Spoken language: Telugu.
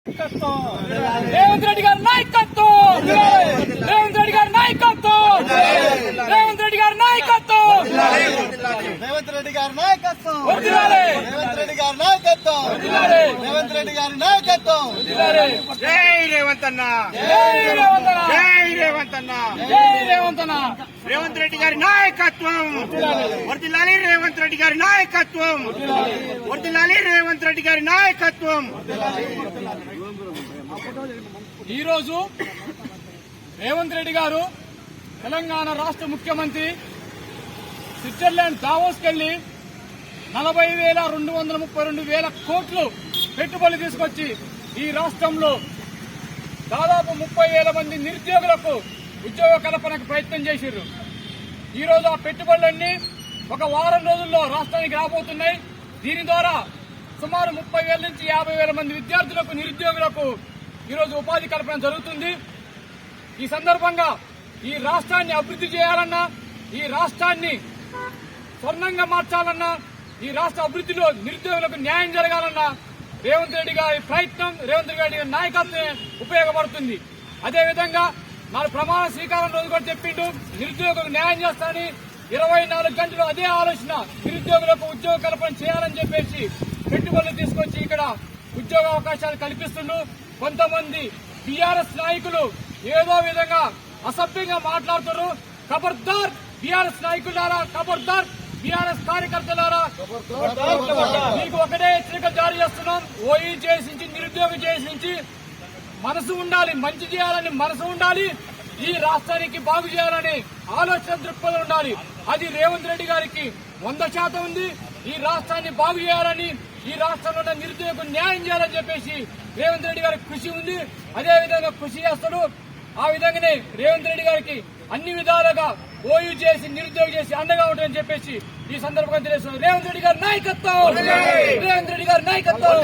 రేవంత్ రెడ్డి గారి నాయకత్వం, రేవంత్ రెడ్డి గారి నాయకత్వం, రేవంత్ రెడ్డి గారి నాయకత్వం, రేవంత్ రెడ్డి గారి నాయకత్వం, రేవంత్ రెడ్డి గారి నాయకత్వం, రేవంత్ రెడ్డి గారి నాయకత్వం. జై రేవంత్ అన్న, జై రేవంత్ అన్న, జై రేవంత్ అన్న, జై రేవంత్ అన్న. రేవంత్ రెడ్డి గారి నాయకత్వం వర్ధిల్లాలి, రేవంత్ రెడ్డి గారి నాయకత్వం వర్ధిల్లాలి, రేవంత్ రెడ్డి గారి నాయకత్వం. ఈరోజు రేవంత్ రెడ్డి గారు తెలంగాణ రాష్ట్ర ముఖ్యమంత్రి స్విట్జర్లాండ్ దావోస్కి వెళ్లి 40,232 కోట్లు పెట్టుబడులు తీసుకొచ్చి ఈ రాష్ట్రంలో దాదాపు 30,000 మంది నిరుద్యోగులకు ఉద్యోగ కల్పనకు ప్రయత్నం చేశారు. ఈ రోజు ఆ పెట్టుబడులన్నీ ఒక వారం రోజుల్లో రాష్ట్రానికి రాబోతున్నాయి. దీని ద్వారా సుమారు 30,000 నుంచి 50,000 మంది విద్యార్థులకు, నిరుద్యోగులకు ఈరోజు ఉపాధి కల్పన జరుగుతుంది. ఈ సందర్భంగా ఈ రాష్ట్రాన్ని అభివృద్ధి చేయాలన్నా, ఈ రాష్ట్రాన్ని స్వర్ణంగా మార్చాలన్నా, ఈ రాష్ట్ర అభివృద్ధిలో నిరుద్యోగులకు న్యాయం జరగాలన్నా రేవంత్ రెడ్డి గారి ప్రయత్నం, రేవంత్ రెడ్డి గారి నాయకత్వమే ఉపయోగపడుతుంది. అదేవిధంగా నాలుగు ప్రమాణ స్వీకారం రోజు కూడా చెప్పిండు నిరుద్యోగులకు న్యాయం చేస్తానని. 24 గంటలు అదే ఆలోచన, నిరుద్యోగులకు ఉద్యోగ కల్పన చేయాలని చెప్పేసి పెట్టుబడులు తీసుకొచ్చి ఇక్కడ ఉద్యోగ అవకాశాలు కల్పిస్తుండ్రు. కొంతమంది బీఆర్ఎస్ నాయకులు ఏదో విధంగా అసభ్యంగా మాట్లాడుతున్నారు. ఖబర్దార్ బీఆర్ఎస్ నాయకులారా, ఖబర్దార్ బీఆర్ఎస్ కార్యకర్తలారా, మీకు ఒకటే హెచ్చరిక జారీ చేస్తున్నాం. ఓఈ చేసి నిరుద్యోగ చేసి మనసు ఉండాలి, మంచి చేయాలని మనసు ఉండాలి, ఈ రాష్ట్రానికి బాగు చేయాలని ఆలోచన దృక్పథం ఉండాలి. అది రేవంత్ రెడ్డి గారికి 100% ఉంది. ఈ రాష్ట్రాన్ని బాగు చేయాలని, ఈ రాష్ట్రంలో ఉన్న నిరుద్యోగ న్యాయం చేయాలని చెప్పేసి రేవంత్ రెడ్డి గారికి కృషి ఉంది. అదేవిధంగా కృషి చేస్తాడు. ఆ విధంగానే రేవంత్ రెడ్డి గారికి అన్ని విధాలుగా ఓయూ చేసి, నిరుద్యోగ చేసి అండగా ఉంటాయని చెప్పేసి ఈ సందర్భంగా తెలియజేస్తున్నారు. రేవంత్ రెడ్డి గారి నాయకత్వం, రేవంత్ రెడ్డి గారి నాయకత్వం.